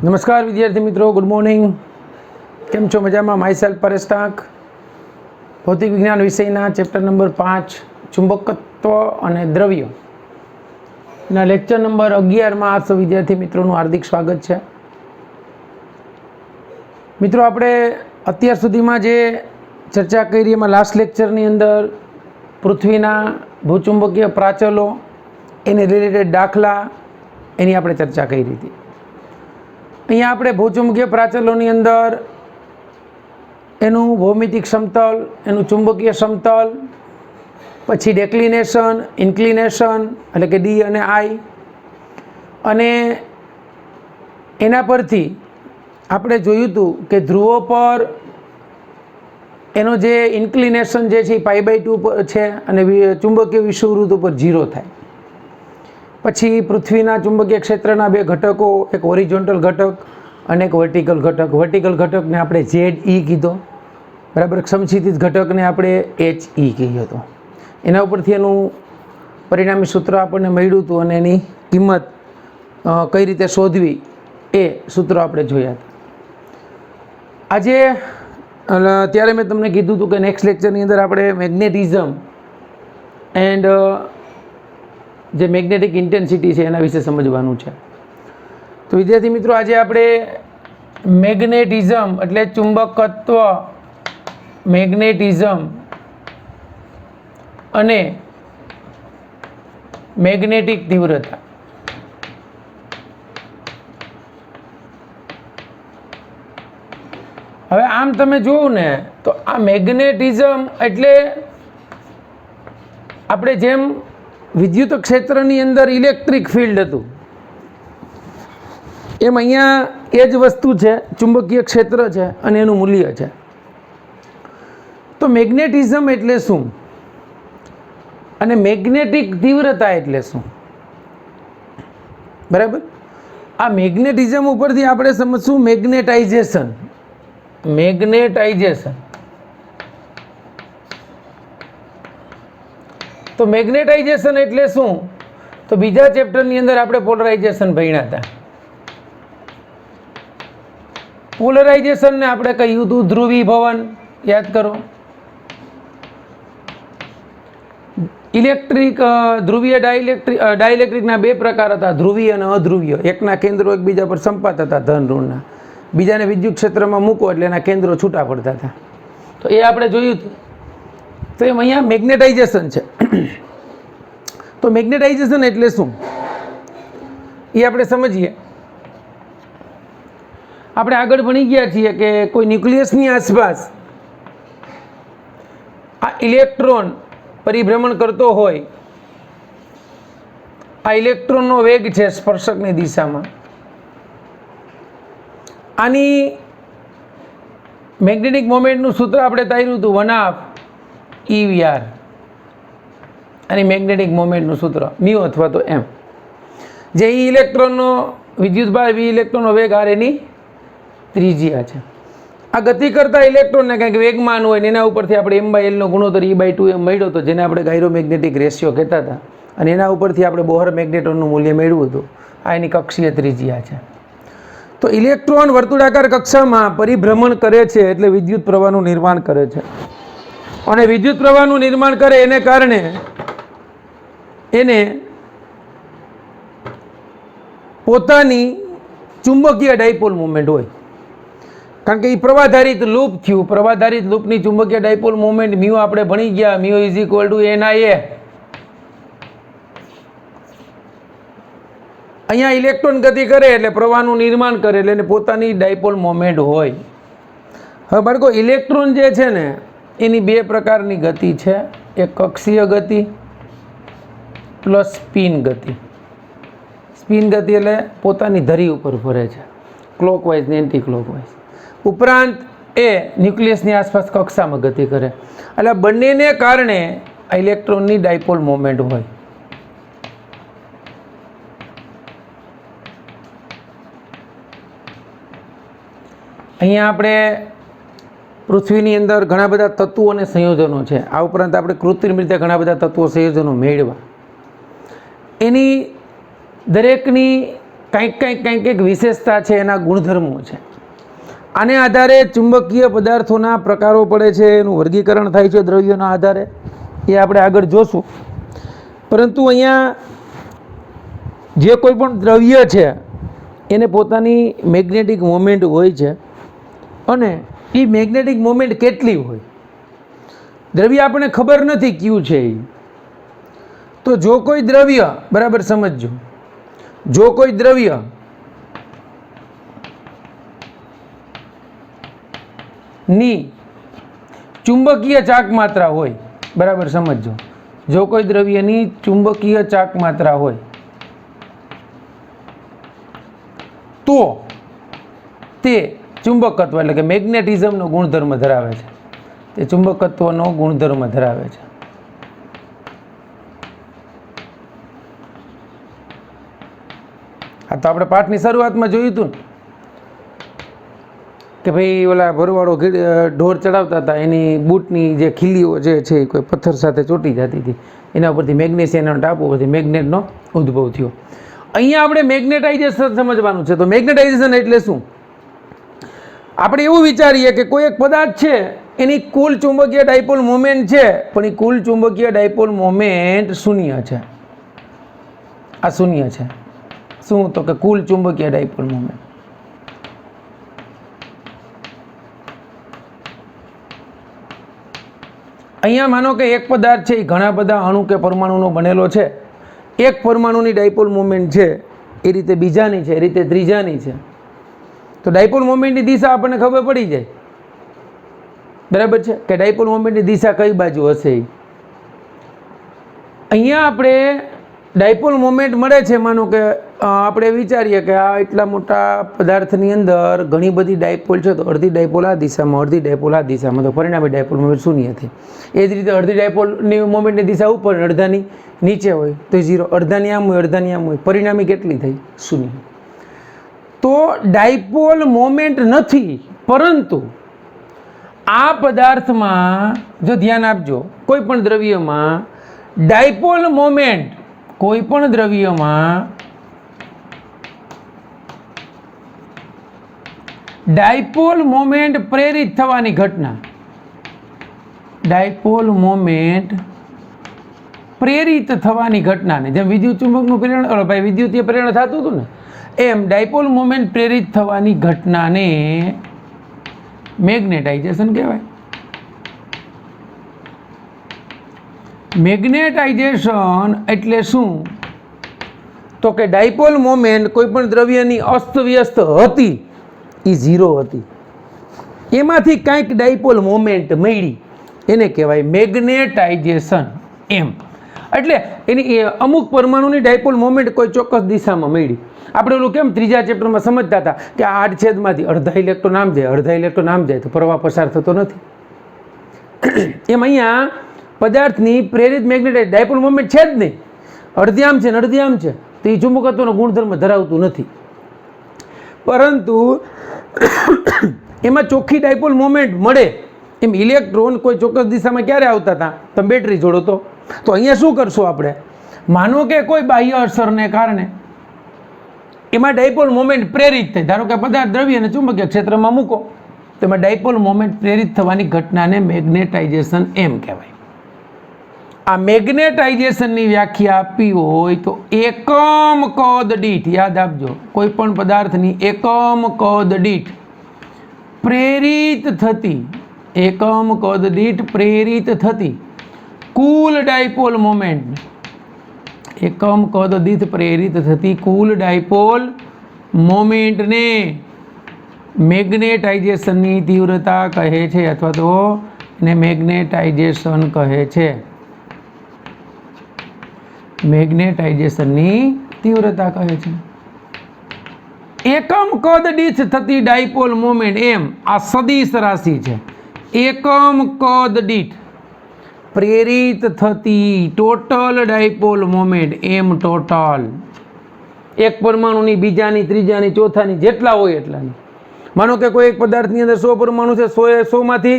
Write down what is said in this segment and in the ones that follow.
નમસ્કાર વિદ્યાર્થી મિત્રો, ગુડ મોર્નિંગ. કેમ છો? મજામાં? માય સેલ્ફ પરેશ ટાંક. ભૌતિક વિજ્ઞાન વિષયના ચેપ્ટર નંબર 5 ચુંબકત્વ અને દ્રવ્યો ના લેક્ચર નંબર 11માં આપ સૌ વિદ્યાર્થી મિત્રોનું હાર્દિક સ્વાગત છે. મિત્રો, આપણે અત્યાર સુધીમાં જે ચર્ચા કરી એમાં લાસ્ટ લેક્ચરની અંદર પૃથ્વીના ભૂચુંબકીય પ્રાચલો, એને રિલેટેડ દાખલા, એની આપણે ચર્ચા કરી હતી. અહીંયા આપણે ભૂચુંબકીય પ્રાચલોની અંદર એનું ભૌમિતિક સમતલ, એનું ચુંબકીય સમતલ, પછી ડેક્લિનેશન, ઇન્ક્લિનેશન એટલે કે ડી અને આઈ, અને એના પરથી આપણે જોયું હતું કે ધ્રુવો પર એનો જે ઇન્ક્લિનેશન જે છે એ π/2 છે અને ચુંબકીય વિષુવવૃત્ત ઉપર 0 થાય. પછી પૃથ્વીના ચુંબકીય ક્ષેત્રના બે ઘટકો, એક હોરિઝોન્ટલ ઘટક અને એક વર્ટિકલ ઘટક. વર્ટિકલ ઘટકને આપણે ZE કીધો, બરાબર. સમક્ષિતિજ ઘટકને આપણે HE કહીએ હતો. એના ઉપરથી એનું પરિણામી સૂત્ર આપણને મળ્યું હતું અને એની કિંમત કઈ રીતે શોધવી એ સૂત્રો આપણે જોયા હતા. આજે ત્યારે મેં તમને કીધું હતું કે નેક્સ્ટ લેક્ચરની અંદર આપણે મેગ્નેટિઝમ એન્ડ જે મેગ્નેટિક ઇન્ટેન્સિટી છે એના વિશે સમજવાનું છે. તો વિદ્યાર્થી મિત્રો, આજે આપણે મેગ્નેટિઝમ એટલે ચુંબકત્વ, મેગ્નેટિઝમ અને મેગ્નેટિક તીવ્રતા, હવે આમ તમે જોવું ને તો આ મેગ્નેટિઝમ એટલે આપણે જેમ વિદ્યુત ક્ષેત્રની અંદર ઇલેક્ટ્રિક ફિલ્ડ હતું એમ અહીંયા એ જ વસ્તુ છે, ચુંબકીય ક્ષેત્ર છે અને એનું મૂલ્ય છે. તો મેગ્નેટિઝમ એટલે શું અને મેગ્નેટિક તીવ્રતા એટલે શું? બરાબર. આ મેગ્નેટિઝમ ઉપરથી આપણે સમજશું મેગ્નેટાઇઝેશન. મેગ્નેટાઇઝેશન તો મેગ્નેટાઇઝેશન એટલે શું? તો બીજા ચેપ્ટરની અંદર આપણે પોલરાઇઝેશન ભણ્યા હતા. પોલરાઇઝેશનને આપણે કહ્યું હતું ધ્રુવીભવન, યાદ કરો. ઇલેક્ટ્રિક ધ્રુવીય ડાઇલેક્ટ્રિકના બે પ્રકાર હતા, ધ્રુવીય અને અધ્રુવીય. એકના કેન્દ્રો એકબીજા પર સંપાત હતા ધન ઋણના, બીજાને વિદ્યુત ક્ષેત્રમાં મૂકો એટલે એના કેન્દ્રો છૂટા પડતા હતા. તો એ આપણે જોયું હતું. તો એમ અહીંયા મેગ્નેટાઇઝેશન છે. તો મેગ્નેટાઇઝેશન એટલે શું એ આપણે સમજીએ. આપણે આગળ ભણી ગયા છીએ કે કોઈ ન્યુક્લિયસની આસપાસ આ ઇલેક્ટ્રોન પરિભ્રમણ કરતો હોય, આ ઇલેક્ટ્રોનનો વેગ છે સ્પર્શકની દિશામાં. આની મેગ્નેટિક મોમેન્ટનું સૂત્ર આપણે તાર્યું હતું 1/2 EVR. આની મેગ્નેટિક મોમેન્ટનું સૂત્ર મ્યુ અથવા તો એમ, જે ઇલેક્ટ્રોનનો વિદ્યુતભાર વી ઇલેક્ટ્રોનનો વેગ આર એની ત્રિજ્યા છે. આ ગતિ કરતા ઇલેક્ટ્રોનને કંઈક વેગમાન હોય ને એના ઉપરથી આપણે m/l નો ગુણોત્તર E/2 એમ મળ્યો હતો, જેને આપણે ગાયરોમેગ્નેટિક રેશિયો કહેતા હતા, અને એના ઉપરથી આપણે બોહર મેગ્નેટ્રોનનું મૂલ્ય મેળવ્યું હતું. આ એની કક્ષીય ત્રિજ્યા છે. તો ઇલેક્ટ્રોન વર્તુળાકાર કક્ષામાં પરિભ્રમણ કરે છે એટલે વિદ્યુત પ્રવાહનું નિર્માણ કરે છે, અને વિદ્યુત પ્રવાહનું નિર્માણ કરે એને કારણે એને પોતાની ચુંબકીય ડાયપોલ મુવમેન્ટ હોય, કારણ કે એ પ્રવાધારિત લૂપ થયું. પ્રવાધારિત લૂપની ચુંબકીય ડાયપોલ મુવમેન્ટ મ્યુ આપણે ભણી ગયા, મ્યુ = NIA. અહીંયા ઇલેક્ટ્રોન ગતિ કરે એટલે પ્રવાહનું નિર્માણ કરે એટલે એને પોતાની ડાયપોલ મોમેન્ટ હોય. હવે બાળકો, ઇલેક્ટ્રોન જે છે ને એની બે પ્રકારની ગતિ છે, એક કક્ષીય ગતિ પ્લસ સ્પિન ગતિ. સ્પિન ગતિ એટલે પોતાની ધરી ઉપર ફરે છે, ક્લોકવાઇઝ ને એન્ટી ક્લોકવાઇઝ. ઉપરાંત એ ન્યુક્લિયસની આસપાસ કક્ષામાં ગતિ કરે. એટલે બંનેને કારણે આ ઇલેક્ટ્રોનની ડાયપોલ મોમેન્ટ હોય. અહીંયા આપણે પૃથ્વીની અંદર ઘણા બધા તત્વો અને સંયોજનો છે. આ ઉપરાંત આપણે કૃત્રિમ રીતે ઘણા બધા તત્વો સંયોજનો મેળવ્યા. એની દરેકની કંઈક વિશેષતા છે, એના ગુણધર્મો છે. આને આધારે ચુંબકીય પદાર્થોના પ્રકારો પડે છે, એનું વર્ગીકરણ થાય છે દ્રવ્યોના આધારે, એ આપણે આગળ જોશું. પરંતુ અહીંયા જે કોઈ પણ દ્રવ્ય છે એને પોતાની મેગ્નેટિક મોમેન્ટ હોય છે, અને એ મેગ્નેટિક મોમેન્ટ કેટલી હોય દ્રવ્ય આપણને ખબર નથી કયું છે એ. તો જો કોઈ દ્રવ્ય, બરાબર સમજજો, જો કોઈ દ્રવ્ય ની ચુંબકીય ચાક માત્રા હોય, બરાબર સમજજો, જો કોઈ દ્રવ્યની ચુંબકીય ચાક માત્રા હોય તો તે ચુંબકત્વ એટલે કે મેગ્નેટિઝમનો ગુણધર્મ ધરાવે છે, તે ચુંબકત્વનો ગુણધર્મ ધરાવે છે. આ તો આપણે પાઠની શરૂઆતમાં જોયું હતું ને કે ભાઈ ઓલા ભરવાડો ઢોર ચડાવતા હતા, એની બૂટની જે ખીલીઓ જે છે એ કોઈ પથ્થર સાથે ચોંટી જતી હતી, એના ઉપરથી મેગ્નેશિયમનો ટાપુ પરથી મેગ્નેટનો ઉદ્ભવ થયો. અહીંયા આપણે મેગ્નેટાઇઝેશન સમજવાનું છે. તો મેગ્નેટાઇઝેશન એટલે શું? આપણે એવું વિચારીએ કે કોઈ એક પદાર્થ છે એની કુલ ચુંબકીય ડાયપોલ મોમેન્ટ છે, પણ એ કુલ ચુંબકીય ડાયપોલ મોમેન્ટ શૂન્ય છે. આ શૂન્ય છે. શું? તો કે કુલ ચુંબકીય ડાયપોલ મોમેન્ટ. અહીંયા માનો કે એક પદાર્થ છે એ ઘણા બધા અણુ કે પરમાણુનો બનેલો છે. એક પરમાણુની ડાયપોલ મોમેન્ટ છે એ રીતે બીજાની છે, એ રીતે ત્રીજાની છે. તો ડાયપોલ મોમેન્ટની દિશા આપણને ખબર પડી જાય, બરાબર છે, કે ડાયપોલ મોમેન્ટની દિશા કઈ બાજુ હશે. અહીંયા આપણે ડાયપોલ મોમેન્ટ મળે છે. માનો કે આપણે વિચારીએ કે આ એટલા મોટા પદાર્થની અંદર ઘણી બધી ડાયપોલ છે, તો અડધી ડાયપોલ આ દિશામાં, અડધી ડાયપોલ આ દિશામાં, તો પરિણામે ડાયપોલ મોમેન્ટ શૂન્ય થઈ. એ જ રીતે અડધી ડાયપોલની મોમેન્ટની દિશા ઉપર, અડધાની નીચે હોય તો 0, અડધાની આમ હોય, અડધાની આમ હોય, પરિણામે કેટલી થઈ? શૂન્ય. તો ડાયપોલ મોમેન્ટ નથી, પરંતુ આ પદાર્થમાં જો ધ્યાન આપજો, કોઈ પણ દ્રવ્યમાં ડાયપોલ મોમેન્ટ, કોઈ પણ દ્રવ્યમાં ડાયપોલ મોમેન્ટ પ્રેરિત થવાની ઘટના, ડાયપોલ મોમેન્ટ પ્રેરિત થવાની ઘટનાને, જેમ વિદ્યુત ચુંબકનું પ્રેરણ, ભાઈ વિદ્યુતીય પ્રેરણ થતું હતું ને, એમ ડાયપોલ મોમેન્ટ પ્રેરિત થવાની ઘટનાને મેગ્નેટાઇઝેશન કહેવાય. મેગ્નેટાઇઝેશન એટલે શું? તો કે ડાયપોલ મોમેન્ટ કોઈ પણ દ્રવ્યની અસ્તવ્યસ્ત હતી, એ 0 હતી, એમાંથી કાંઈક ડાયપોલ મોમેન્ટ મળી, એને કહેવાય મેગ્નેટાઇઝેશન. એમ એટલે એની અમુક પરમાણુની ડાયપોલ મોમેન્ટ કોઈ ચોક્કસ દિશામાં મળી. આપણે ઓલું કેમ ત્રીજા ચેપ્ટરમાં સમજતા હતા કે આ આડછેદમાંથી અડધા ઇલેક્ટ્રોન આમ જાય, અડધા ઇલેક્ટ્રોન આમ જાય, તો પ્રવાહ પસાર થતો નથી. એમ અહીંયા પદાર્થની પ્રેરિત મેગ્નેટાઇઝ ડાયપોલ મોમેન્ટ છે જ નહીં, અડધી આમ છે ને અડધી આમ છે, તો એ ચુંબકત્વનો ગુણધર્મ ધરાવતું નથી. પરંતુ એમાં ચોખ્ખી ડાયપોલ મોમેન્ટ મળે. એમ ઇલેક્ટ્રોન કોઈ ચોક્કસ દિશામાં ક્યારે આવતા હતા? તમે બેટરી જોડો તો અહીંયા શું કરશું આપણે? માનો કે કોઈ બાહ્ય અસરને કારણે એમાં ડાયપોલ મોમેન્ટ પ્રેરિત થાય. ધારો કે પદાર્થ દ્રવ્યને ચુંબકીય ક્ષેત્રમાં મૂકો, તો એમાં ડાયપોલ મોમેન્ટ પ્રેરિત થવાની ઘટનાને મેગ્નેટાઇઝેશન એમ કહેવાય. આ મેગ્નેટાઇઝેશનની વ્યાખ્યા આપી હોય તો એકમ કદ દીઠ, યાદ આપજો, કોઈ પણ પદાર્થની એકમ કદ દીઠ પ્રેરિત થતી, એકમ કદ દીઠ પ્રેરિત થતી કુલ ડાયપોલ મોમેન્ટ, એકમ કદ દીઠ પ્રેરિત થતી કુલ ડાયપોલ મોમેન્ટને મેગ્નેટાઇઝેશનની તીવ્રતા કહે છે, અથવા તો એને મેગ્નેટાઇઝેશન કહે છે. મેગ્નેટાઇઝેશનની તીવ્રતા કહે છે. એકમ કદ દીઠ થતી ડાયપોલ મોમેન્ટ, એમ આ સદિશ રાશિ છે. એકમ કદ દીઠ પ્રેરિત થતી ટોટલ ડાયપોલ મોમેન્ટ, એમ ટોટલ, એક પરમાણુની, બીજાની, ત્રીજાની, ચોથાની, જેટલા હોય એટલાની. માનો કે કોઈ એક પદાર્થની અંદર 100 પરમાણુ છે, 100 માંથી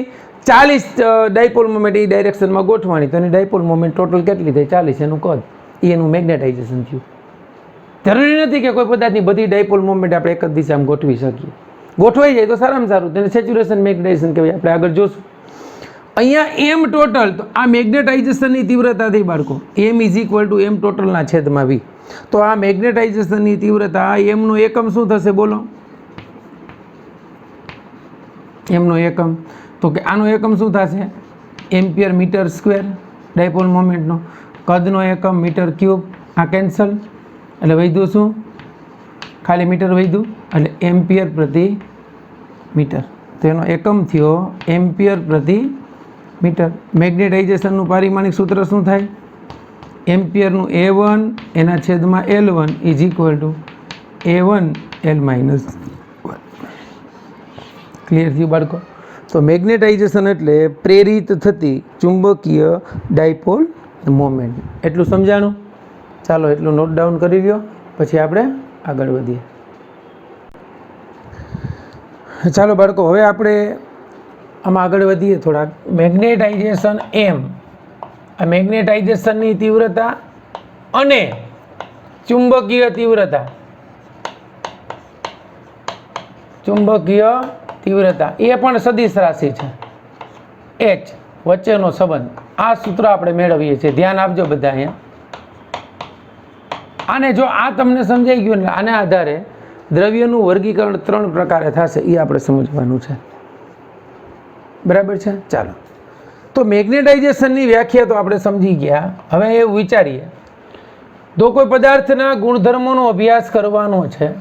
40 ડાયપોલ મોમેન્ટ એ ડાયરેક્શનમાં ગોઠવાની, તો એની ડાયપોલ મોમેન્ટ ટોટલ કેટલી થઈ? 40. એનું કદ, એનું મેગ્નેટાઇઝેશન થયું. જરૂરી નથી કે કોઈ પદાર્થની બધી ડાયપોલ મોમેન્ટ આપણે એક જ દિશામાં ગોઠવી શકીએ. ગોઠવાઈ જાય તો સારામાં સારું, તેને સેચ્યુરેશન મેગ્નેટાઇઝેશન કહેવાય. આપણે આગળ જોશું. અહીંયા એમ ટોટલ, તો આ મેગ્નેટાઇઝેશનની તીવ્રતાથી બાળકો એમ ઇઝ ઇક્વલ ટુ એમ ટોટલના છેદમાં વી. તો આ મેગ્નેટાઇઝેશનની તીવ્રતા એમનો એકમ શું થશે બોલો? એમનો એકમ તો કે આનો એકમ શું થશે? એમ્પિયર મીટર સ્ક્વેર ડાયપોલ મોમેન્ટનો. કદનો એકમ મીટર ક્યુબ. આ કેન્સલ એટલે વધ્યું શું? ખાલી મીટર વધ્યું એટલે એમ્પિયર પ્રતિ મીટર. તો એનો એકમ થયો એમ્પિયર પ્રતિ મીટર. મેગ્નેટાઇઝેશનનું પારિમાણિક સૂત્ર શું થાય? એમ્પિયરનું A1 એના છેદમાં L1 is equal two A1 L-1. Clear થયું બાળકો? તો મેગ્નેટાઇઝેશન એટલે પ્રેરિત થતી ચુંબકીય ડાયપોલ મોમેન્ટ. એટલું સમજાણું? ચાલો એટલું નોટ ડાઉન કરી લ્યો, પછી આપણે આગળ વધીએ. ચાલો બાળકો, હવે આપણે આમાં આગળ વધીએ થોડાક. મેગ્નેટાઇઝેશન એમ, આ મેગ્નેટાઇઝેશનની તીવ્રતા અને ચુંબકીય તીવ્રતા, ચુંબકીય તીવ્રતા એ પણ સદિશ રાશિ છે. H વચ્ચેનો સંબંધ, આ સૂત્ર આપણે મેળવીએ છીએ. ધ્યાન આપજો બધા અહીંયા. આને જો આ તમને સમજાઈ ગયું ને, આના આધારે દ્રવ્યનું વર્ગીકરણ 3 પ્રકારે થશે, એ આપણે સમજવાનું છે. બરાબર છે? ચાલો, તો મેગ્નેટાઇઝેશનની વ્યાખ્યા તો આપણે સમજી ગયા. હવે એવું વિચારીએ, તો કોઈ પદાર્થના ગુણધર્મોનો અભ્યાસ કરવાનો છે,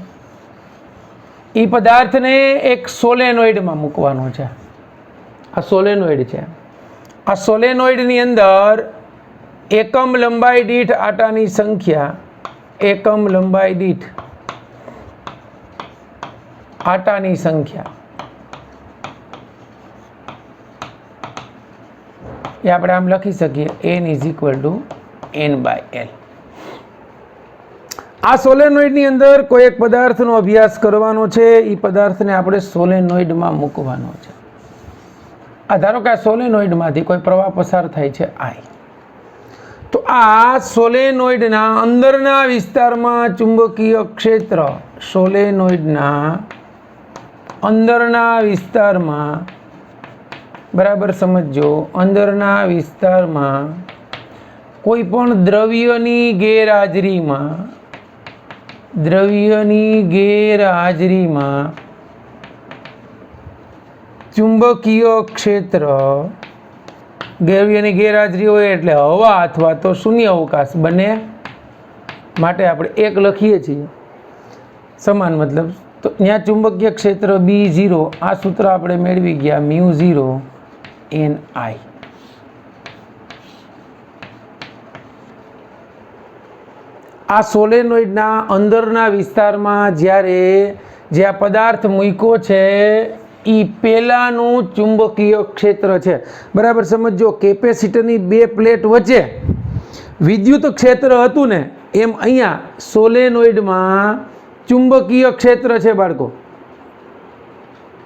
એ પદાર્થને એક સોલેનોઇડમાં મૂકવાનો છે. આ સોલેનોઇડ છે. આ સોલેનોઇડની અંદર એકમ લંબાઈ દીઠ આટાની સંખ્યા, એકમ લંબાઈ દીઠ આટાની સંખ્યા એ આપણે આમ લખી શકીએ, n is equal two n/l. આ સોલેનોઇડની અંદર કોઈ એક પદાર્થનો અભ્યાસ કરવાનો છે, એ પદાર્થને આપણે સોલેનોઇડમાં મૂકવાનો છે. આ ધારો કે આ સોલેનોઇડમાંથી કોઈ પ્રવાહ પસાર થાય છે I, તો આ સોલેનોઇડના અંદરના વિસ્તારમાં ચુંબકીય ક્ષેત્ર, સોલેનોઇડના અંદરના વિસ્તારમાં, બરાબર સમજો, અંદરના વિસ્તારમાં કોઈ પણ દ્રવ્યની ગેરહાજરીમાં, દ્રવ્યની ગેરહાજરીમાં ચુંબકીય ક્ષેત્ર, દ્રવ્યની ગેરહાજરી હોય એટલે હવા અથવા તો શૂન્ય અવકાશ બંને માટે આપણે એક લખીએ છીએ, સમાન મતલબ. તો ત્યાં ચુંબકીય ક્ષેત્ર B0, આ સૂત્ર આપણે મેળવી ગયા, μ0 n I. આ સોલેનોઇડના અંદરના વિસ્તારમાં જ્યારે જે આ પદાર્થ મૂક્યો છે એ પહેલાંનું ચુંબકીય ક્ષેત્ર છે. બરાબર સમજો, કેપેસિટરની 2 પ્લેટ વચ્ચે વિદ્યુત ક્ષેત્ર હતું ને, એમ અહીંયા સોલેનોઇડમાં ચુંબકીય ક્ષેત્ર છે બાળકો.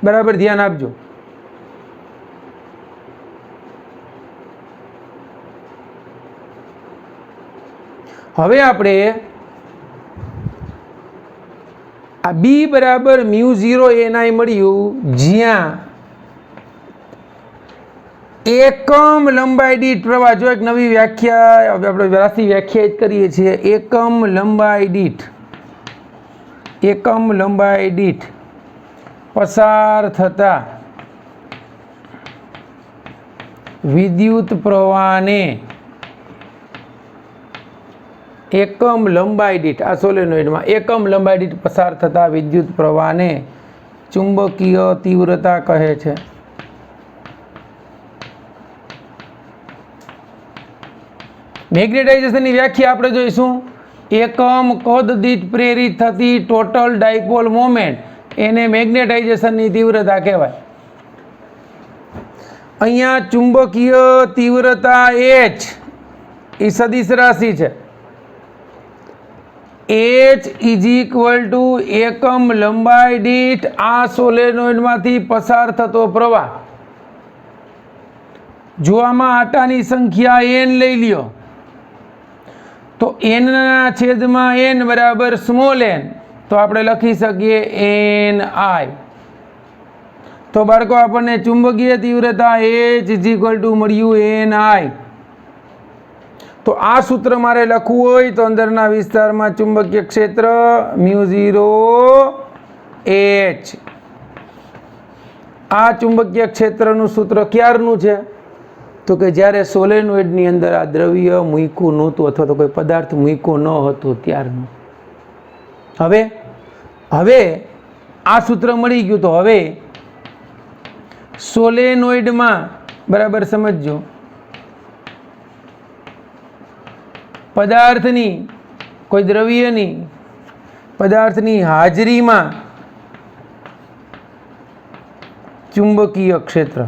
બરાબર ધ્યાન આપજો. હવે આપણે આ B બરાબર μ0 ni મળ્યું, જ્યાં એકમ લંબાઈ દીઠ પ્રવાહ, જો એક નવી વ્યાખ્યા આપણે રાશિ વ્યાખ્યાયિત કરીએ છીએ, એકમ લંબાઈ દીઠ, એકમ લંબાઈ દીઠ પસાર થતા વિદ્યુત પ્રવાહને, એકમ લંબાઈ દીઠ, આ સોલેનોઇડમાં એકમ લંબાઈ દીઠ પસાર થતા વિદ્યુત પ્રવાહને ચુંબકીય તીવ્રતા કહે છે. મેગ્નેટાઇઝેશનની વ્યાખ્યા આપણે જોઈશું. એકમ કદ દીઠ પ્રેરિત થતી ટોટલ ડાયપોલ મોમેન્ટ, એને મેગ્નેટાઇઝેશનની તીવ્રતા કહેવાય. અહીંયા ચુંબકીય તીવ્રતા H એ સદિશ રાશિ છે. H ઇઝ ઇક્વલ ટુ એકમ લંબાઈ દીઠ આ સોલેનોઇડમાંથી પસાર થતો પ્રવાહ. જો આમાં આટાની સંખ્યા n લઈ લ્યો તો n ના છેદમાં n બરાબર સ્મોલ n, તો આપણે લખી શકીએ ni. તો બાળકો આપણને ચુંબકીય તીવ્રતા H = મળ્યું ni. તો આ સૂત્ર મારે લખવું હોય તો અંદરના વિસ્તારમાં ચુંબકીય ક્ષેત્ર μ0H. આ ચુંબકીય ક્ષેત્રનું સૂત્ર ક્યારનું છે? તો કે જ્યારે સોલેનોઇડની અંદર આ દ્રવ્ય મૂક્યું નહોતું અથવા તો કોઈ પદાર્થ મૂક્યો ન હતો ત્યારનું. હવે આ સૂત્ર મળી ગયું. તો હવે સોલેનોઇડમાં બરાબર સમજજો, પદાર્થની કોઈ દ્રવ્યની પદાર્થની હાજરીમાં ચુંબકીય ક્ષેત્ર.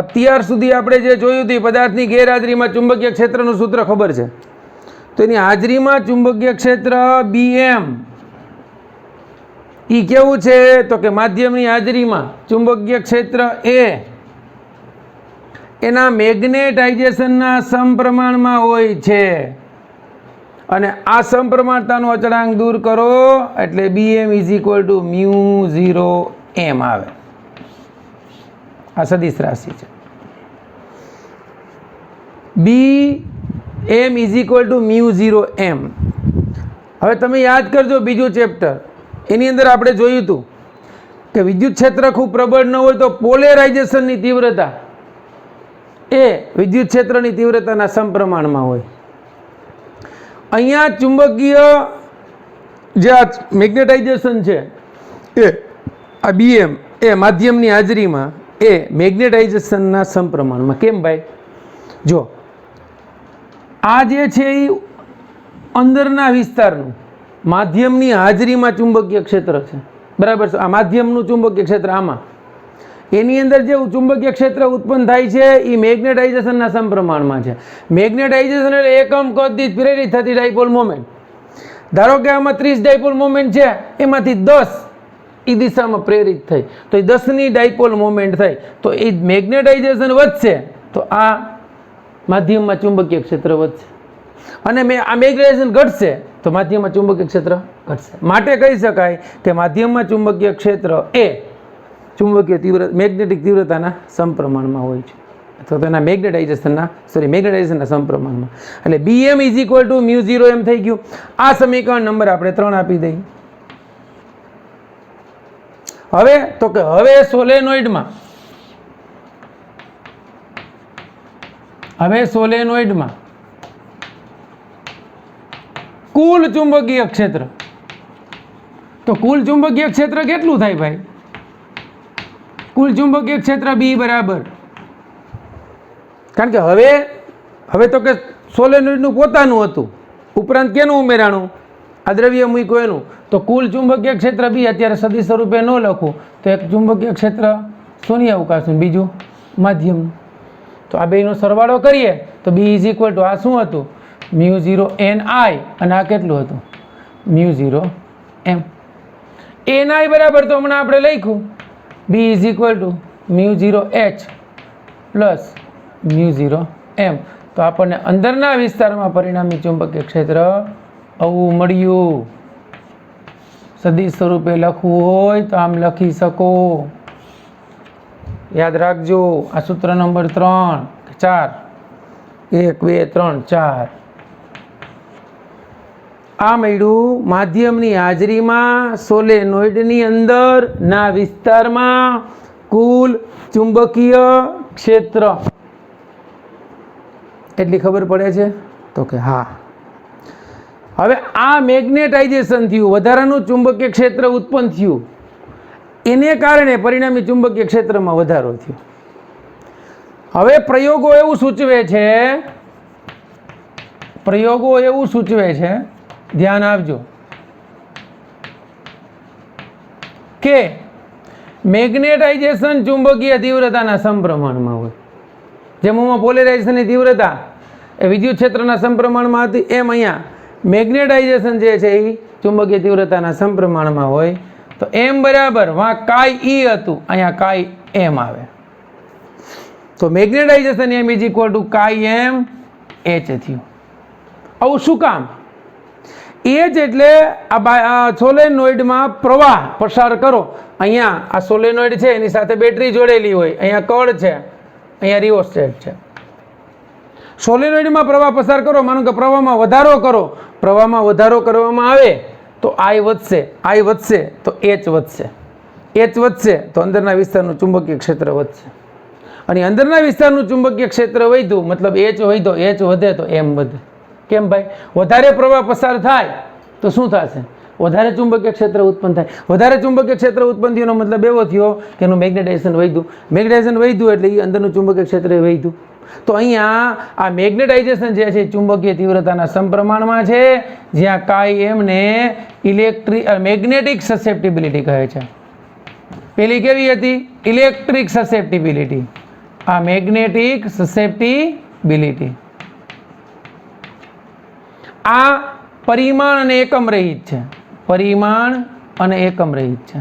અત્યાર સુધી આપણે જે જોયું હતું પદાર્થની ગેરહાજરીમાં ચુંબકીય ક્ષેત્રનું સૂત્ર ખબર છે. તો એની હાજરીમાં ચુંબકીય ક્ષેત્ર Bm ઈ કેવું છે? તો કે માધ્યમની હાજરીમાં ચુંબકીય ક્ષેત્ર A એના મેગ્નેટાઇઝેશનના સમપ્રમાણમાં હોય છે. અને આ સમપ્રમાણતાનો અચળાંક દૂર કરો એટલે Bm = μ0m આવે. આ સદિશ રાશિ છે. Bm = μ0m. હવે તમે યાદ કરજો બીજું ચેપ્ટર, એની અંદર આપણે જોયું હતું કે વિદ્યુત ક્ષેત્ર ખૂબ પ્રબળ ન હોય તો પોલેરાઇઝેશનની તીવ્રતા એ વિદ્યુત ક્ષેત્રની તીવ્રતાના સમપ્રમાણમાં હોય. અહીંયા ચુંબકીય જે આ મેગ્નેટાઇઝેશન છે એ આ Bm એ માધ્યમની હાજરીમાં એ મેગ્નેટાઇઝેશનના સમપ્રમાણમાં. કેમ ભાઈ? જો આ જે છે એ અંદરના વિસ્તારનું માધ્યમની હાજરીમાં ચુંબકીય ક્ષેત્ર છે, બરાબર છે. આ માધ્યમનું ચુંબકીય ક્ષેત્ર આમાં એની અંદર જે ચુંબકીય ક્ષેત્ર ઉત્પન્ન થાય છે એ મેગ્નેટાઇઝેશનના સમપ્રમાણમાં છે. મેગ્નેટાઇઝેશન એટલે એકમ કદ દીઠ પ્રેરિત થતી ડાયપોલ મોમેન્ટ. ધારો કે આમાં 30 ડાયપોલ મોમેન્ટ છે, એમાંથી 10 એ દિશામાં પ્રેરિત થઈ તો એ 10ની ડાયપોલ મોમેન્ટ થઈ તો એ મેગ્નેટાઇઝેશન વધશે તો આ માધ્યમમાં ચુંબકીય ક્ષેત્ર વધશે. અને આ મેગ્નેટાઇઝેશન ઘટશે તો માધ્યમમાં ચુંબકીય ક્ષેત્ર ઘટશે. માટે કહી શકાય કે માધ્યમમાં ચુંબકીય ક્ષેત્ર એ ચુંબકીય મેગ્નેટિક તીવ્રતાના સમપ્રમાણમાં હોય છે અથવા તો એના મેગ્નેટાઇઝેશનના સમપ્રમાણમાં. એટલે Bm = μ0m થઈ ગયું. આ સમીકરણ નંબર આપણે 3 આપી દઈએ. હવે તો કે હવે સોલેનોઇડમાં કુલ ચુંબકીય ક્ષેત્ર, તો કુલ ચુંબકીય ક્ષેત્ર કેટલું થાય ભાઈ? કુલ ચુંબકીય ક્ષેત્ર B બરાબર, કારણ કે હવે તો કે સોલેનોઇડનું પોતાનું હતું, ઉપરાંત કેનું ઉમેરાણું? આ દ્રવ્ય મૂક્યું એનું. તો કુલ ચુંબકીય ક્ષેત્ર B અત્યારે સદિશ સ્વરૂપે ન લખું તો એક ચુંબકીય ક્ષેત્ર શૂન્ય અવકાશનું, બીજું માધ્યમનું. તો આ બેનો સરવાળો કરીએ તો B = આ શું હતું? μ0ni. અને આ કેટલું હતું? μ0m. ni બરાબર તો હમણાં આપણે લખ્યું B = μ0h પ્લસ μ0m. તો આપણને અંદરના વિસ્તારમાં પરિણામી ચુંબકીય ક્ષેત્ર આવું મળ્યું. સદિશ સ્વરૂપે લખવું હોય તો આમ લખી શકો. યાદ રાખજો આ સૂત્ર નંબર 3 4 1 2 3 4. આ મળ્યું માધ્યમની હાજરીમાં સોલેનોઇડની અંદરના વિસ્તારમાં કુલ ચુંબકીય ક્ષેત્ર. એટલી ખબર પડે છે? તો કે હા. હવે આ મેગ્નેટાઇઝેશન થયું, વધારાનું ચુંબકીય ક્ષેત્ર ઉત્પન્ન થયું, એને કારણે પરિણામી ચુંબકીય ક્ષેત્રમાં વધારો થયો. હવે પ્રયોગો એવું સૂચવે છે, ધ્યાન આપજો કે મેગ્નેટાઇઝેશન ચુંબકીય તીવ્રતાના સમપ્રમાણમાં હોય. જેમ પોલેરાઇઝેશનની તીવ્રતા એ વિદ્યુત ક્ષેત્રના સમપ્રમાણમાં હતી, એમ અહીંયા મેગ્નેટાઇઝેશન જે છે એ ચુંબકીય તીવ્રતાના સમપ્રમાણમાં હોય. તો m બરાબર વાં કાઈ E હતું, અહીંયા કાઈ m આવે. તો મેગ્નેટાઇઝેશન m = કાઈ m h થયું. આવું શું કામ? એ જ એટલે આ સોલેનોઇડમાં પ્રવાહ પસાર કરો. અહીંયા આ સોલેનોઇડ છે એની સાથે બેટરી જોડેલી હોય, અહીંયા કળ છે, અહીંયા રિઓસ્ટેટ છે. સોલેનોઇડમાં પ્રવાહ પસાર કરો, માનો કે પ્રવાહમાં વધારો કરો, પ્રવાહમાં વધારો કરવામાં આવે તો I વધશે, I વધશે તો H વધશે, H વધશે તો અંદરના વિસ્તારનું ચુંબકીય ક્ષેત્ર વધશે. અને અંદરના વિસ્તારનું ચુંબકીય ક્ષેત્ર વધ્યું મતલબ H વધ્યો, H વધે તો M વધે. કેમ ભાઈ? વધારે પ્રવાહ પસાર થાય તો શું થશે? વધારે ચુંબકીય ક્ષેત્ર ઉત્પન્ન થાય. વધારે ચુંબકીય ક્ષેત્ર ઉત્પન્ન થયોનો મતલબ એવો થયો કે એનું મેગ્નેટાઇઝેશન વધ્યું. મેગ્નેટાઇઝેશન વધ્યું એટલે એ અંદરનું ચુંબકીય ક્ષેત્ર વધ્યું. તો અહીંયા આ મેગ્નેટાઇઝેશન જે છે ચુંબકીય તીવ્રતાના સમપ્રમાણમાં છે, જ્યાં કાઈ એમ ને મેગ્નેટિક સસેપ્ટિબિલિટી કહે છે. પેલી કેવી હતી? Electric susceptibility. આ મેગ્નેટિક સસેપ્ટિબિલિટી. આ પરિમાણ અને એકમ રહિત છે. પરિમાણ અને એકમ રહિત છે.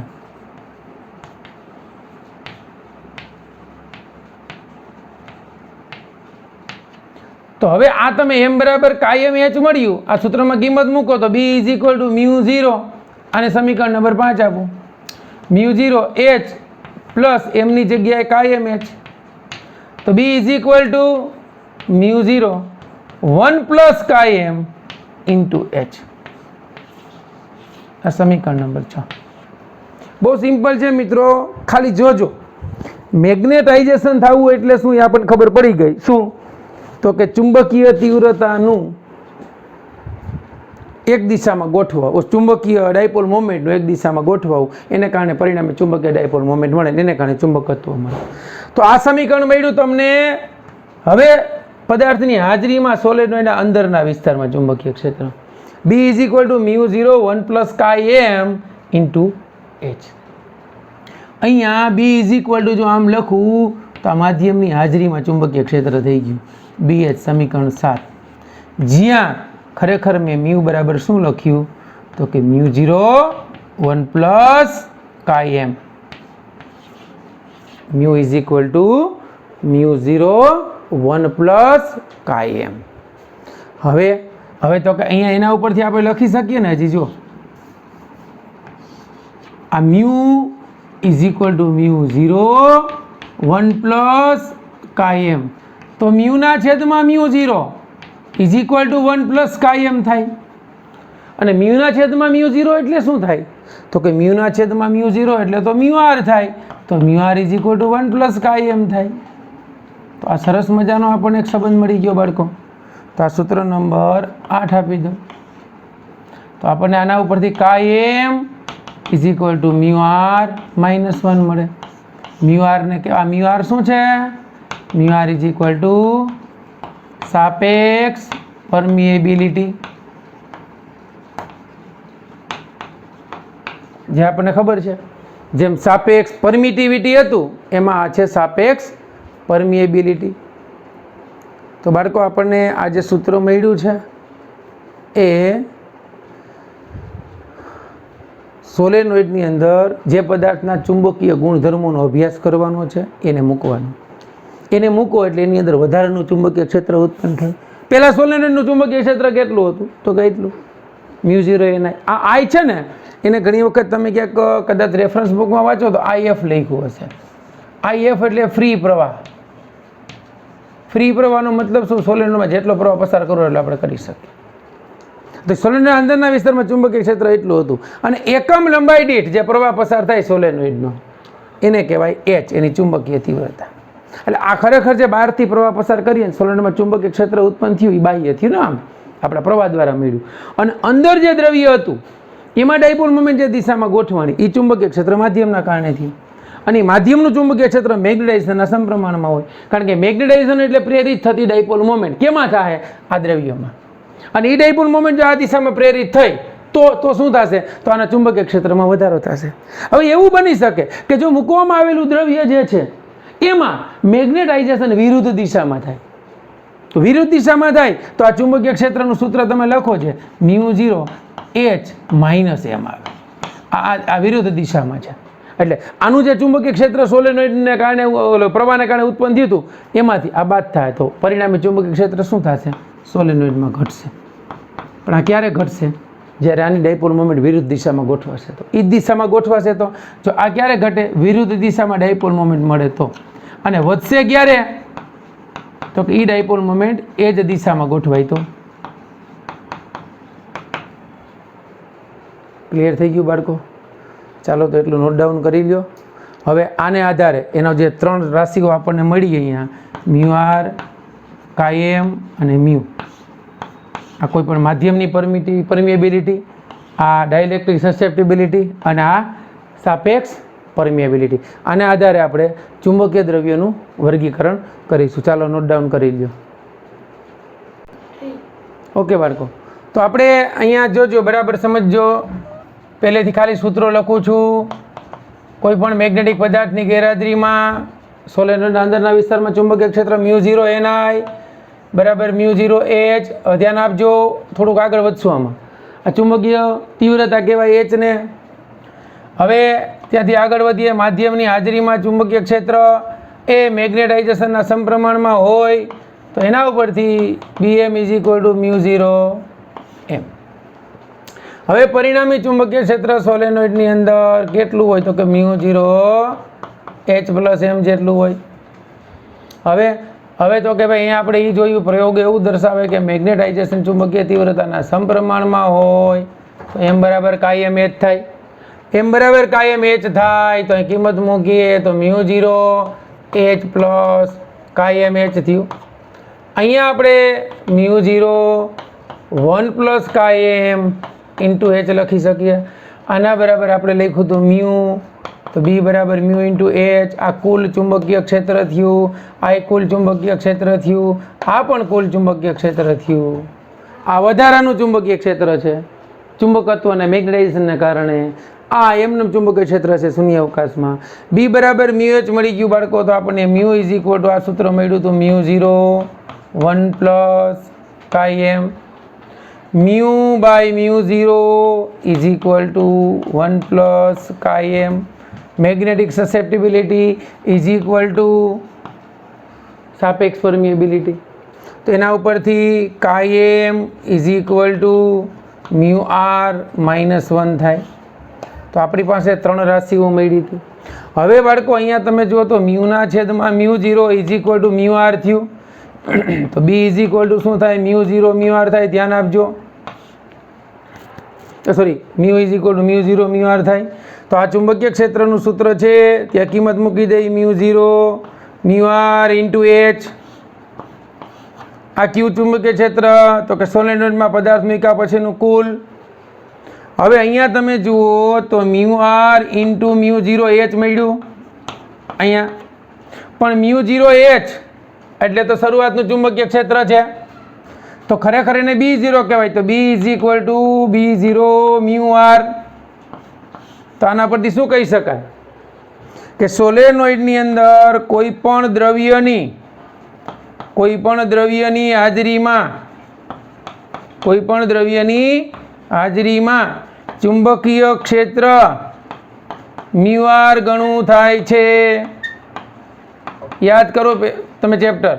તો હવે આ તમે m બરાબર કાઈ એમ h મળ્યું, આ સૂત્રમાં કિંમત મૂકો તો b ઇઝ ઇક્વલ ટુ μ0, આને સમીકરણ નંબર 5 આપું. μ0 h પ્લસ m ની જગ્યાએ કાઈ એમ h, તો b is equal to μ0 1 plus chi m into h. આ સમીકરણ નંબર 6. બહુ સિમ્પલ છે મિત્રો, ખાલી જોજો. મેગ્નેટાઇઝેશન થવું એટલે શું એ આપણને ખબર પડી ગઈ. શું? તો કે ચુંબકીય તીવ્રતાનું એક દિશામાં ગોઠવાવું, ચુંબકીય ડાયપોલ મોમેન્ટનું એક દિશામાં ગોઠવાવું, એને કારણે પરિણામે ચુંબકીય ડાયપોલ મોમેન્ટ મળે, એને કારણે ચુંબકત્વ મળે. તો આ સમીકરણ મળ્યું તમને. હવે પદાર્થની હાજરીમાં સોલેનોઇડના અંદરના વિસ્તારમાં ચુંબકીય ક્ષેત્ર b is equal to μ0 1 plus chi m into h. અહીંયા b ઇઝ ઇક્વલ ટુ જો આમ લખું તો આ માધ્યમની હાજરીમાં ચુંબકીય ક્ષેત્ર થઈ ગયું BH, સમીકરણ 7. જ્યાં ખરેખર મેં મ્યુ બરાબર શું લખ્યું તો કે μ0 1 plus chi m, mu is equal to μ0 1 plus chi m. હવે તો કે અહીંયા એના ઉપરથી આપણે લખી શકીએ ને. હજી જો આ mu is equal to μ0 1 plus chi m, તો મ્યુના છેદમાં μ0 is equal two 1 plus chi એમ થાય. અને મ્યુના છેદમાં μ0 એટલે શું થાય તો કે મ્યુના છેદમાં μ0 એટલે તો μr થાય, તો μr is equal two 1 plus chi એમ થાય. તો આ સરસ મજાનો આપણને એક સંબંધ મળી ગયો બાળકો. તો આ સૂત્ર નંબર 8 આપી દો. તો આપણને આના ઉપરથી chi m is equal to μr minus 1 મળે. μr ને આ μr શું છે? μr ઇઝ ઇક્વલ ટુ સાપેક્ષ પરમિએબિલિટી, જે આપણને ખબર છે. જેમ સાપેક્ષ પરમિટિવિટી હતું એમાં આ છે સાપેક્ષ પરમિએબિલિટી. તો બાળકો આપણને આ જે સૂત્ર મળ્યું છે એ સોલેનોઇડની અંદર જે પદાર્થના ચુંબકીય ગુણધર્મોનો અભ્યાસ કરવાનો છે એને મૂકવાનો. એને મૂકો એટલે એની અંદર વધારાનું ચુંબકીય ક્ષેત્ર ઉત્પન્ન થાય. પહેલાં સોલેનોઇડનું ચુંબકીય ક્ષેત્ર કેટલું હતું તો કે એટલું μ0 એના આ આઈ છે ને, એને ઘણી વખત તમે ક્યાંક કદાચ રેફરન્સ બુકમાં વાંચો તો IF લખ્યું હશે. IF એટલે ફ્રી પ્રવાહ. ફ્રી પ્રવાહનો મતલબ શું? સોલેનોઇડમાં જેટલો પ્રવાહ પસાર કરો એટલે આપણે કરી શકીએ. તો સોલેનોઇડના અંદરના વિસ્તારમાં ચુંબકીય ક્ષેત્ર એટલું હતું. અને એકમ લંબાઈ દીઠ જે પ્રવાહ પસાર થાય સોલેનોઇડનો એને કહેવાય H, એની ચુંબકીય તીવ્રતા. એટલે આ ખરેખર જે બહારથી પ્રવાહ પસાર કરીએ ને સોલેનોઇડમાં ચુંબકીય ક્ષેત્ર ઉત્પન્ન થયું એ બાહ્ય થયું ને, આમ આપણા પ્રવાહ દ્વારા મળ્યું. અને અંદર જે દ્રવ્ય હતું એમાં ડાયપોલ મોમેન્ટ જે દિશામાં ગોઠવાની એ ચુંબકીય ક્ષેત્ર માધ્યમના કારણે થયું. અને માધ્યમનું ચુંબકીય ક્ષેત્ર મેગ્નેટાઇઝેશનના સમપ્રમાણમાં હોય, કારણ કે મેગ્નેટાઇઝેશન એટલે પ્રેરિત થતી ડાયપોલ મોમેન્ટ કેમાં થાય? આ દ્રવ્યમાં. અને એ ડાયપોલ મોમેન્ટ જો આ દિશામાં પ્રેરિત થઈ તો શું થશે? તો આના ચુંબકીય ક્ષેત્રમાં વધારો થશે. હવે એવું બની શકે કે જો મૂકવામાં આવેલું દ્રવ્ય જે છે એમાં મેગ્નેટાઇઝેશન વિરુદ્ધ દિશામાં થાય. તો વિરુદ્ધ દિશામાં થાય તો આ ચુંબકીય ક્ષેત્રનું સૂત્ર તમે લખો છે μ0 H માઇનસ m આવે. આ વિરુદ્ધ દિશામાં છે. એટલે આનું જે ચુંબકીય ક્ષેત્ર સોલેનોઇડને કારણે પ્રવાહને કારણે ઉત્પન્ન થયું હતું એમાંથી આ બાદ થાય તો પરિણામે ચુંબકીય ક્ષેત્ર શું થશે? સોલેનોઇડમાં ઘટશે. પણ આ ક્યારે ઘટશે? જ્યારે આની ડાયપોલ મોમેન્ટ વિરુદ્ધ દિશામાં ગોઠવાશે તો. એ જ દિશામાં ગોઠવાશે તો. જો આ ક્યારે ઘટે? વિરુદ્ધ દિશામાં ડાયપોલ મોમેન્ટ મળે તો. અને વધશે ક્યારે? તો કે એ ડાયપોલ મોમેન્ટ એ જ દિશામાં ગોઠવાય તો. ક્લિયર થઈ ગયું બાળકો? ચાલો તો એટલું નોટ ડાઉન કરી લ્યો. હવે આને આધારે એનો જે 3 રાશિઓ આપણને મળી અહીંયા, મ્યુ આર, કાયમ અને મ્યુ, આ કોઈ પણ માધ્યમની પરમિએબિલિટી, આ ડાઇલેક્ટ્રિક સસેપ્ટિબિલિટી અને આ સાપેક્ષ પરમિએબિલિટી, આના આધારે આપણે ચુંબકીય દ્રવ્યોનું વર્ગીકરણ કરીશું. ચાલો નોટ ડાઉન કરી લ્યો. ઓકે બાળકો, તો આપણે અહીંયા જોજો, બરાબર સમજજો. પહેલેથી ખાલી સૂત્રો લખું છું. કોઈ પણ મેગ્નેટિક પદાર્થની ગેરહાજરીમાં સોલેનોઇડના અંદરના વિસ્તારમાં ચુંબકીય ક્ષેત્ર μ0 ni બરાબર μ0 h. ધ્યાન આપજો, થોડુંક આગળ વધશું આમાં. આ ચુંબકીય તીવ્રતા કહેવાય h ને. હવે ત્યાંથી આગળ વધીએ. માધ્યમની હાજરીમાં ચુંબકીય ક્ષેત્ર એ મેગ્નેટાઇઝેશનના સમપ્રમાણમાં હોય તો એના ઉપરથી Bm = μ0 m. હવે પરિણામી ચુંબકીય ક્ષેત્ર સોલેનોઇડની અંદર કેટલું હોય તો કે μ0 h + m જેટલું હોય. હવે તો કે ભાઈ અહીંયા આપણે એ જોયું, પ્રયોગ એવું દર્શાવે કે મેગ્નેટાઇઝેશન ચુંબકીય તીવ્રતાના સમપ્રમાણમાં હોય તો m બરાબર કાયમ h થાય. m બરાબર કાયમ h થાય તો અહીં કિંમત મૂકીએ તો μ0 h પ્લસ કાયમ h થયું. અહીંયા આપણે μ0 1 પ્લસ કાયમ ઇન્ટુ h લખી શકીએ. આના બરાબર આપણે લખ્યું હતું મ્યુ, તો b બરાબર મ્યુ ઇન્ટુ h. આ કુલ ચુંબકીય ક્ષેત્ર થયું, આ કુલ ચુંબકીય ક્ષેત્ર થયું, આ પણ કુલ ચુંબકીય ક્ષેત્ર થયું. આ વધારાનું ચુંબકીય ક્ષેત્ર છે ચુંબકત્વ અને મેગ્નેટાઇઝેશનને કારણે. આ એમનું ચુંબકીય ક્ષેત્ર છે શૂન્ય અવકાશમાં. b બરાબર મ્યુ h મળી ગયું બાળકો. તો આપણને મ્યુ = આ સૂત્ર મળ્યું હતું μ0 1 પ્લસ કાયમ. μ by μ0 = 1 પ્લસ કાયમ. મેગ્નેટિક સસેપ્ટિબિલિટી = સાપેક્ષ પરમિએબિલિટી. તો એના ઉપરથી કાયમ = μr -1 થાય. તો આપણી પાસે 3 રાશિઓ મળી હતી. હવે બાળકો અહીંયા તમે જુઓ તો મ્યુના છેદમાં μ0 = μr થયું. તો b = શું થાય? μ0 μr થાય. ધ્યાન આપજો. સોરી, μ = μ0 μr થાય. તો આ ચુંબકીય ક્ષેત્રનું સૂત્ર છે, ત્યાં કિંમત મૂકી દઈ μ0 μr × h. આ કયું ચુંબકીય ક્ષેત્ર? તો કે સોલેનોઇડમાં પદાર્થ મૂક્યા પછીનું કુલ. હવે અહીંયા તમે જુઓ તો μr × μ0 h મળ્યું અહીંયા, પણ μ0 h એટલે તો શરૂઆતનું ચુંબકીય ક્ષેત્ર છે, તો ખરેખર એને B0 કહેવાય. તો b = B0 μr. તો આના પરથી શું કહી શકાય કે સોલેનોઇડની અંદર કોઈ પણ દ્રવ્યની ચુંબકીય ક્ષેત્ર μr ગણું થાય છે. યાદ કરો તમે ચેપ્ટર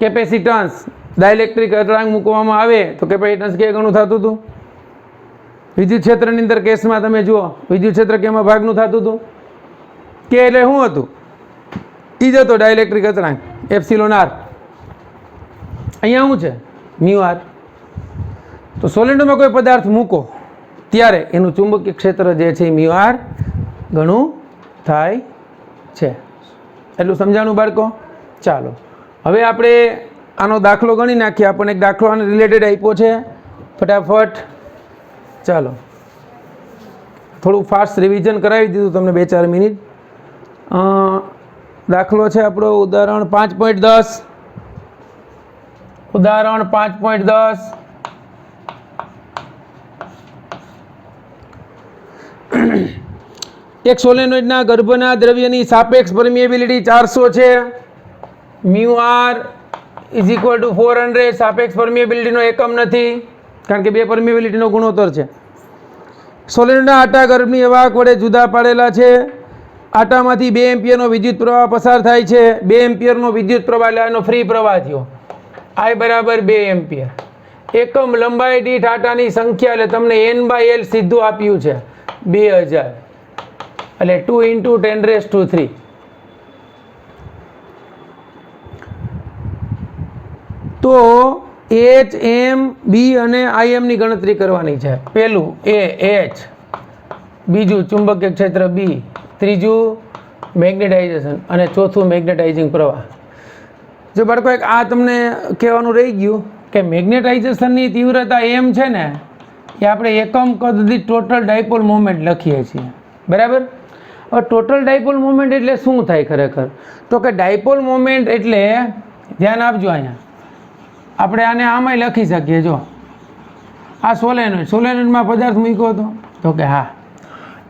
કેપેસિટન્સ. ડાઇલેક્ટ્રિક અચળાંક મૂકવામાં આવે તો કેપેસિટન્સ કે ગણું થતું હતું? વિદ્યુત ક્ષેત્રની અંદર કેસમાં તમે જુઓ, વિદ્યુત ક્ષેત્ર કેમાં ભાગનું થતું હતું? કે એટલે શું હતું? એ જ હતો ડાઇલેક્ટ્રિક અચળાંક εr. અહીંયા શું છે? μr. તો સોલેનોઇડમાં કોઈ પદાર્થ મૂકો ત્યારે એનું ચુંબકીય ક્ષેત્ર જે છે μr ગણું થાય છે. એટલું સમજાણું બાળકો? ચાલો હવે આપણે આનો દાખલો ગણી નાખીએ. આપણને એક દાખલો આને રિલેટેડ આપ્યો છે, ફટાફટ. ચાલો થોડું ફાસ્ટ રિવિઝન કરાવી દીધું તમને 2-4 મિનિટ. દાખલો છે આપણો ઉદાહરણ 5.10. ઉદાહરણ 5.10. એક સોલેનોઇડના ગર્ભના દ્રવ્યની સાપેક્ષ પરમિએબિલિટી 400 છે. μr = 400. સાપેક્ષ પરમિએબિલિટીનો એકમ નથી, કારણ કે બે પરમિએબિલિટીનો ગુણોત્તર છે. સોલેનોઇડના આટા ગર્ભની વાહક વડે જુદા પાડેલા છે. આટામાંથી 2 એમ્પિયરનો વિદ્યુત પ્રવાહ પસાર થાય છે. 2 એમ્પિયરનો વિદ્યુત પ્રવાહ એટલે એનો ફ્રી પ્રવાહ થયો. I બરાબર 2 એમ્પિયર. એકમ લંબાઈ દીઠ આટાની સંખ્યા એટલે તમને n/l સીધું આપ્યું છે 2000 એટલે 2 × 10⁻³ તો એચ એમ બી અને IM ની ગણતરી કરવાની છે. પહેલું એચ, બીજું ચુંબકીય ક્ષેત્ર બી, ત્રીજું મેગ્નેટાઇઝેશન અને ચોથું મેગ્નેટાઇઝિંગ પ્રવાહ. જો બાળકો એક આ તમને કહેવાનું રહી ગયું કે મેગ્નેટાઇઝેશનની તીવ્રતા એમ છે ને એ આપણે એકમ કદ દીઠ ટોટલ ડાયપોલ મોમેન્ટ લખીએ છીએ, બરાબર. હવે ટોટલ ડાયપોલ મોમેન્ટ એટલે શું થાય ખરેખર? તો કે ડાયપોલ મોમેન્ટ એટલે ધ્યાન આપજો, અહીંયા આપણે આને આમાંય લખી શકીએ. જો આ સોલેનોઇડમાં પદાર્થ મૂક્યો હતો તો કે હા,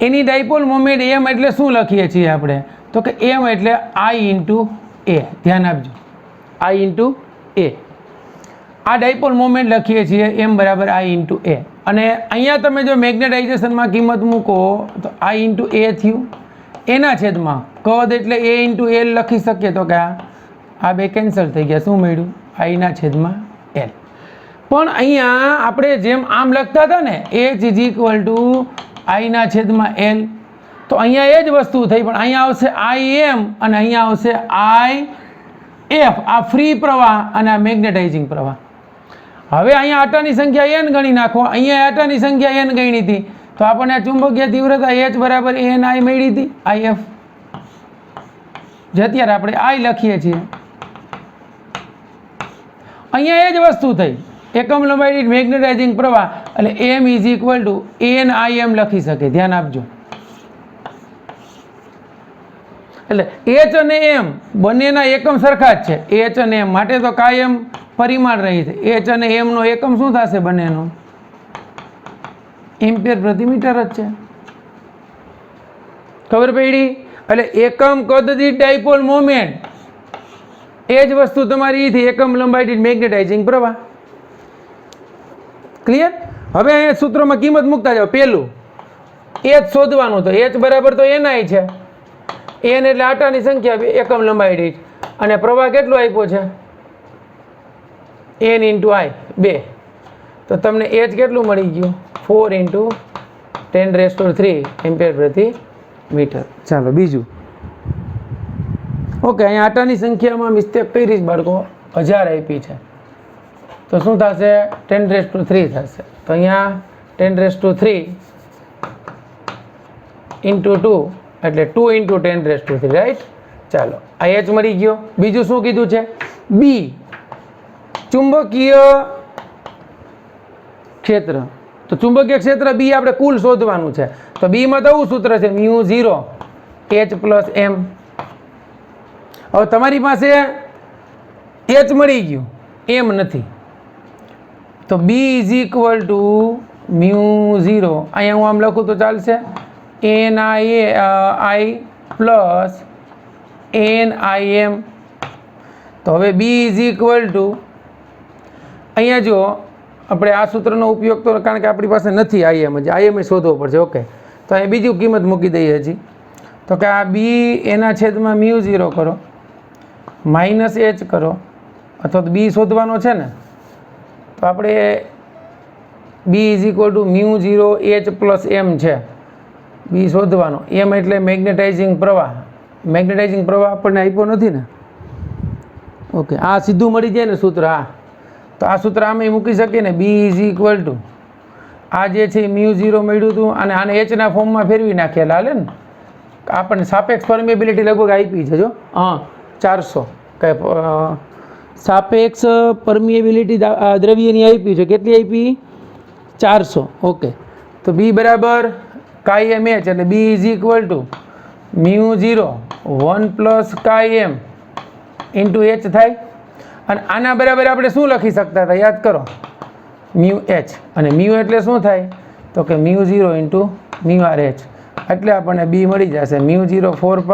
એની ડાયપોલ મોમેન્ટ એમ એટલે શું લખીએ છીએ આપણે? તો કે એમ એટલે I × A. ધ્યાન આપજો, I × A. આ ડાયપોલ મોમેન્ટ લખીએ છીએ m બરાબર I × A. અને અહીંયા તમે જો મેગ્નેટાઇઝેશનમાં કિંમત મૂકો તો I × A થયું, એના છેદમાં કદ એટલે A × L લખી શકીએ. તો કે આ બે કેન્સલ થઈ ગયા, શું મળ્યું? I ના છેદમાં L. પણ અહીંયા આપણે જેમ આમ લખતા હતા ને H = I ના છેદમાં L, તો અહીંયા એ જ વસ્તુ થઈ, પણ અહીંયા આવશે IM અને અહીંયા આવશે IF. આ ફ્રી પ્રવાહ અને આ મેગ્નેટાઇઝિંગ પ્રવાહ. હવે અહીંયા આટાની સંખ્યા n ગણી નાખો, અહીંયા આટાની સંખ્યા n ગણી હતી તો આપણને આ ચુંબકીય તીવ્રતા H બરાબર NI મળી હતી, IF, જે અત્યારે આપણે I લખીએ છીએ. અહીંયા એ જ વસ્તુ થઈ, એકમ લંબાઈ દીઠ મેગ્નેટાઇઝિંગ પ્રવાહ એટલે m = NIM લખી શકે. ધ્યાન આપજો, એટલે H અને M બંનેના એકમ સરખા જ છે. H અને M માટે તો કાયમ પરિમાણ રહી છે. H અને M નો એકમ શું થશે? બંનેનો એમ્પિયર/મીટર જ છે. ખબર પડી? એટલે એકમ કદ દીઠ ડાયપોલ મોમેન્ટ એ જ વસ્તુ તમારી થી એકમ લંબાઈ દીઠ મેગ્નેટાઇઝિંગ પ્રવાહ. ક્લિયર? હવે અહીંયા સૂત્રોમાં કિંમત મૂકતા જાઓ. પહેલું H શોધવાનું, તો H બરાબર તો NI છે. n એટલે આટાની સંખ્યા એકમ લંબાઈ દીઠ, અને પ્રવાહ કેટલો આપ્યો છે? n × I 2. તો તમને H કેટલું મળી ગયું? 4 × 10⁻³ એમ્પિયર/મીટર. ચાલો બીજું. ઓકે, અહીંયા આટાની સંખ્યામાં મિસ્ટેક કરી બાળકો, 1000 આપી છે તો શું થશે? 10⁻³ થશે. તો અહીંયા 10⁻³ × 2 એટલે 2 × 10⁻³, રાઈટ. ચાલો, આ H મળી ગયો. બીજું શું કીધું છે? બી, ચુંબકીય ક્ષેત્ર. તો ચુંબકીય ક્ષેત્ર બી આપણે કુલ શોધવાનું છે. તો બીમાં તો આવું સૂત્ર છે μ0 H + M. હવે તમારી પાસે H મળી ગયું, M નથી, તો B = μ0. અહીંયા હું આમ લખું તો ચાલશે, NI + NIM. તો હવે B = અહીંયા જો આપણે આ સૂત્રનો ઉપયોગ તો કારણ કે આપણી પાસે નથી IM જ, IM શોધવો પડશે. ઓકે, તો અહીં બીજું કિંમત મૂકી દઈએ હજી. તો કે આ B એના છેદમાં μ0 કરો, -H કરો, અથવા તો B શોધવાનો છે ને, તો આપણે B = μ0 H + M છે. B શોધવાનો. M એટલે મેગ્નેટાઇઝિંગ પ્રવાહ. મેગ્નેટાઇઝિંગ પ્રવાહ આપણને આપ્યો નથી ને. ઓકે, આ સીધું મળી જાય ને સૂત્ર. હા, તો આ સૂત્ર આમે મૂકી શકીએ ને. B = આ જે છે μ0 મળ્યું હતું અને આને Hના ફોર્મમાં ફેરવી નાખીએ એટલે હાલે ને. આપણને સાપેક્ષ પરમિએબિલિટી લગભગ આપી છે. જો 400 કે સાપેક્ષ પરમિએબિલિટી દ્રવ્યની આપી છે. કેટલી આપી? 400. ઓકે, તો B બરાબર Km H એટલે B = μ0 1 + Km × H થાય. અને આના બરાબર આપણે શું લખી શકતા હતા? યાદ કરો, μH. અને μ એટલે શું થાય? તો કે μ0 × μRH. એટલે આપણને B મળી જશે μ0 4π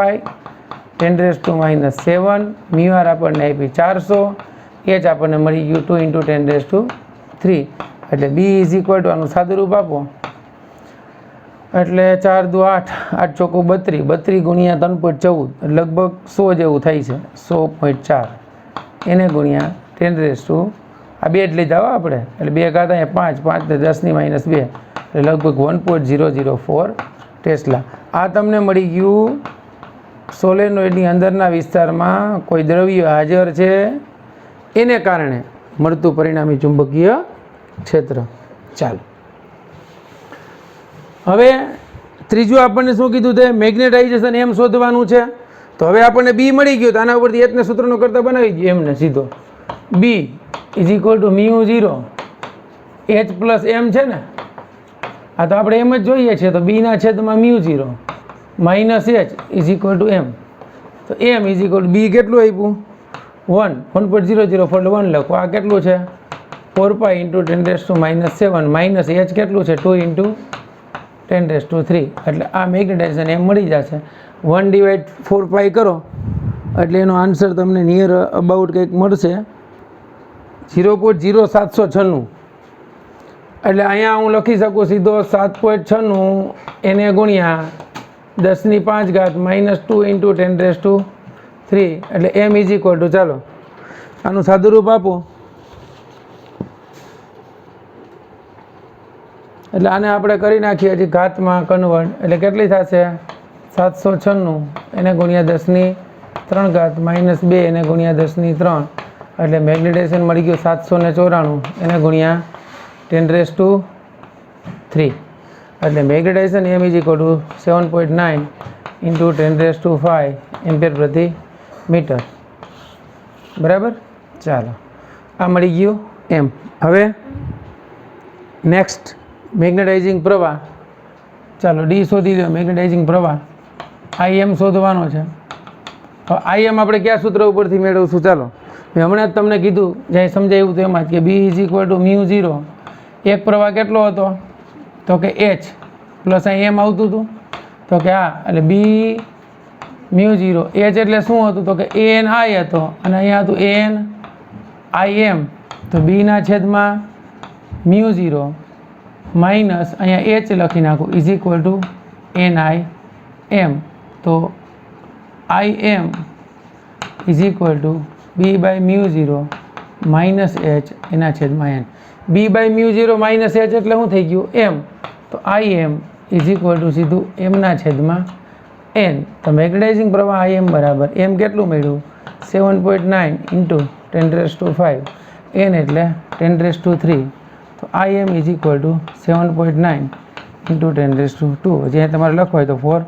10⁻⁻7, μR આપણને આપી 400, H આપણને મળી ગયું 2 × 10⁻³ એટલે B = આનું સાદું રૂપ આપો એટલે 4 × 8, 8 ચોકું 32, 32 × 3.14 લગભગ 100 જેવું થાય છે. 100.4 એને ગુણ્યા 10⁻, આ 2 જ લીધા હો આપણે, એટલે 2 ઘાત અહીંયા 5, 5 ને 10 ની -2 એટલે લગભગ 1.004 ટેસ્લા. આ તમને મળી ગયું સોલેનોઇડની અંદરના વિસ્તારમાં કોઈ દ્રવ્ય હાજર છે એને કારણે મળતું પરિણામી ચુંબકીય ક્ષેત્ર. ચાલો હવે ત્રીજું આપણને શું કીધું છે? મેગ્નેટાઇઝેશન એમ શોધવાનું છે. તો હવે આપણને બી મળી ગયું, તો આના ઉપરથી એચને સૂત્રનો કરતા બનાવી દઈએ એમને સીધો. B is equal to μ0 H plus M છે ને, આ તો આપણે એમ જ જોઈએ છે. તો બીના છેદમાં μ0 minus H is equal to M. તો M is equal to B કેટલું આપ્યું? 1.004 1 લખો. આ કેટલું છે? 4 પાઈ ઇન્ટુ 10⁻⁷ માઇનસ એચ કેટલું છે? 2 ઇન્ટુ 10⁻3. એટલે આ મેગ્નેટાઇઝેશન એમ મળી જશે. 1/4 પાઈ કરો એટલે એનો આન્સર તમને નિયર અબાઉટ કંઈક મળશે 0.0796. એટલે અહીંયા હું લખી શકું સીધો 7.96 એને ગુણ્યા 10⁵ -2 ઇન્ટુ 10⁻3 એટલે એમ ઇઝ ઇક્વલ ટુ, ચાલો આનું સાદુરૂપ આપો એટલે આને આપણે કરી નાખીએ હજી ઘાતમાં કન્વર્ટ. એટલે કેટલી થશે? 796 એને ગુણ્યા 10⁻³ -2 એને ગુણ્યા 10⁻3 એટલે મેગ્નેટાઇઝેશન મળી ગયું 794 એને ગુણ્યા 10⁻3 એટલે magnetization M is equal to 7.9 into 10⁵ ampere પ્રતિ મીટર. બરાબર. ચાલો આ મળી ગયું એમ. હવે નેક્સ્ટ મેગ્નેટાઇઝિંગ પ્રવાહ. ચાલો ડી શોધી લો. મેગ્નેટાઇઝિંગ પ્રવાહ IM શોધવાનો છે. હવે IM આપણે કયા સૂત્ર ઉપરથી મેળવશું? ચાલો મેં હમણાં જ તમને કીધું, જ્યાં સમજાવ્યું તો એમાં જ કે બી ઇઝ ઇક્વલ ટુ μ0. એક પ્રવાહ કેટલો હતો? તો કે H પ્લસ અહીં એમ આવતું હતું. તો કે આ એટલે બી μ0. H એટલે શું હતું? તો કે ANI હતો અને અહીંયા હતું ANIM. તો બીના છેદમાં μ0 માઇનસ અહીંયા H લખી નાખું ઇઝ ઇક્વલ ટુ NIM. તો IM is equal two B/μ0 minus H એના છેદમાં N. B/μ0 માઇનસ H એટલે શું થઈ ગયું? M. તો IM ઇઝ ઇક્વલ ટુ સીધું એમના છેદમાં N. તો મેગ્નેટાઇઝિંગ પ્રવાહ IM બરાબર એમ કેટલું મળ્યું? 7.9 ઇન્ટુ 10⁵ N એટલે 10⁻3. તો IM is equal to 7.9 into 10⁻². જ્યાં તમારે લખવું હોય તો 4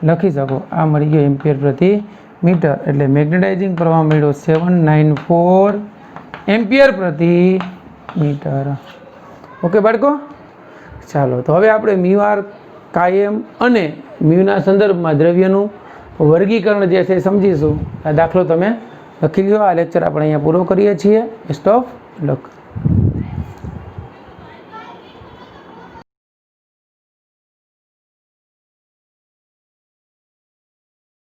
લખી શકો. આ મળી ગયો એમ્પિયર પ્રતિ મીટર. એટલે મેગ્નેટાઇઝિંગ પ્રવાહ મળ્યો 794 એમ્પિયર પ્રતિ મીટર. ઓકે બાળકો. ચાલો તો હવે આપણે μr કાયમ અને મ્યુના સંદર્ભમાં દ્રવ્યનું વર્ગીકરણ જે છે એ સમજીશું. આ દાખલો તમે લખી લો. આ લેક્ચર આપણે અહીંયા પૂરો કરીએ છીએ. Best of luck.